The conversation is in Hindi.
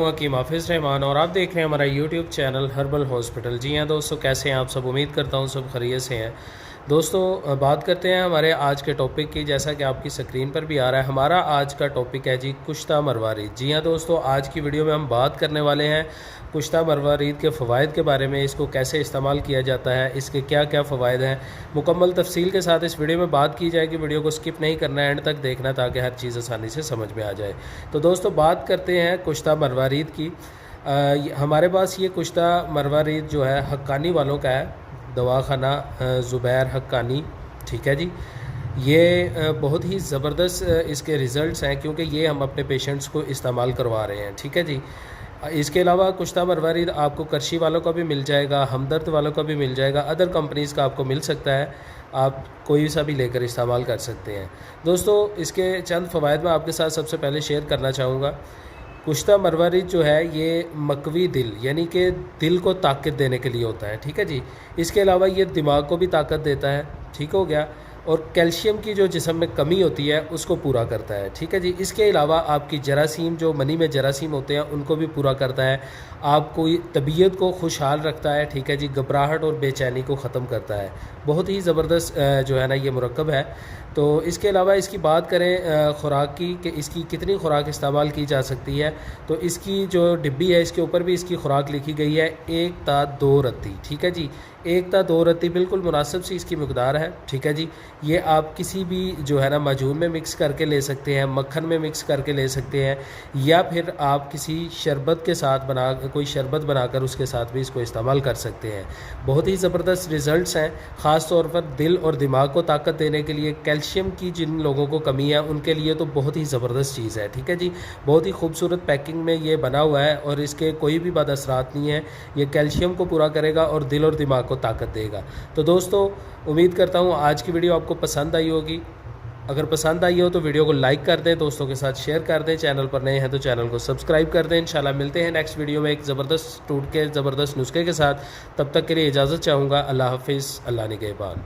हकीम हाफिज़ रहमान और आप देख रहे हैं हमारा यूट्यूब चैनल हर्बल हॉस्पिटल। जी हाँ दोस्तों, कैसे हैं आप सब? उम्मीद करता हूँ सब खैरियत से हैं। दोस्तों बात करते हैं हमारे आज के टॉपिक की। जैसा कि आपकी स्क्रीन पर भी आ रहा है, हमारा आज का टॉपिक है जी कुश्ता मरवारीद। जी हाँ दोस्तों, आज की वीडियो में हम बात करने वाले हैं कुश्ता मरवारीद के फ़वाइद के बारे में। इसको कैसे इस्तेमाल किया जाता है, इसके क्या क्या फ़वाइद हैं, मुकम्मल तफसील के साथ इस वीडियो में बात की जाएगी। वीडियो को स्किप नहीं करना है, एंड तक देखना ताकि हर चीज़ आसानी से समझ में आ जाए। तो दोस्तों बात करते हैं कुश्ता मरवारीद की। हमारे पास ये कुश्ता मरवारीद जो है हक्कानी वालों का है, दवाखाना ज़ुबैर हक्कानी। ठीक है जी, ये बहुत ही ज़बरदस्त इसके रिज़ल्ट्स हैं, क्योंकि ये हम अपने पेशेंट्स को इस्तेमाल करवा रहे हैं। ठीक है जी, इसके अलावा कुश्ता मरवारीद आपको करशी वालों का भी मिल जाएगा, हमदर्द वालों का भी मिल जाएगा, अदर कंपनीज़ का आपको मिल सकता है। आप कोई सा भी लेकर इस्तेमाल कर सकते हैं। दोस्तों इसके चंद फ़वाइद मैं आपके साथ सबसे पहले शेयर करना चाहूँगा। कुश्ता मरवारीद जो है ये मकवी दिल यानी कि दिल को ताकत देने के लिए होता है। ठीक है जी, इसके अलावा ये दिमाग को भी ताकत देता है। ठीक हो गया, और कैल्शियम की जो जिस्म में कमी होती है उसको पूरा करता है। ठीक है जी, इसके अलावा आपकी जरासीम, जो मनी में जरासीम होते हैं, उनको भी पूरा करता है। आपको तबीयत को खुशहाल रखता है। ठीक है जी, घबराहट और बेचैनी को ख़त्म करता है। बहुत ही ज़बरदस्त जो है ना ये मुरक्कब है। तो इसके अलावा इसकी बात करें ख़ुराक की कि इसकी कितनी ख़ुराक इस्तेमाल की जा सकती है, तो इसकी जो डिब्बी है इसके ऊपर भी इसकी ख़ुराक लिखी गई है 1 ता 2 रत्ती। ठीक है जी, 1 ता 2 रत्ती बिल्कुल मुनासिब सी इसकी मकदार है। ठीक है जी, ये आप किसी भी जो है ना माजून में मिक्स करके ले सकते हैं, मक्खन में मिक्स करके ले सकते हैं, या फिर आप किसी शरबत के साथ कोई शरबत बनाकर उसके साथ भी इसको इस्तेमाल कर सकते हैं। बहुत ही ज़बरदस्त रिज़ल्ट्स हैं, ख़ास तौर पर दिल और दिमाग को ताकत देने के लिए। कैल्शियम की जिन लोगों को कमी है उनके लिए तो बहुत ही ज़बरदस्त चीज़ है। ठीक है जी, बहुत ही खूबसूरत पैकिंग में ये बना हुआ है और इसके कोई भी बद असरात नहीं है। ये कैल्शियम को पूरा करेगा और दिल और दिमाग को ताकत देगा। तो दोस्तों उम्मीद करता हूँ आज की वीडियो आपको पसंद आई होगी। अगर पसंद आई हो तो वीडियो को लाइक कर दें, दोस्तों के साथ शेयर कर दें। चैनल पर नए हैं तो चैनल को सब्सक्राइब कर दें। इंशाल्लाह मिलते हैं नेक्स्ट वीडियो में एक ज़बरदस्त टूट के ज़बरदस्त नुस्खे के साथ। तब तक के लिए इजाज़त चाहूँगा। अल्लाह हाफिज़, अल्लाह निगहबान।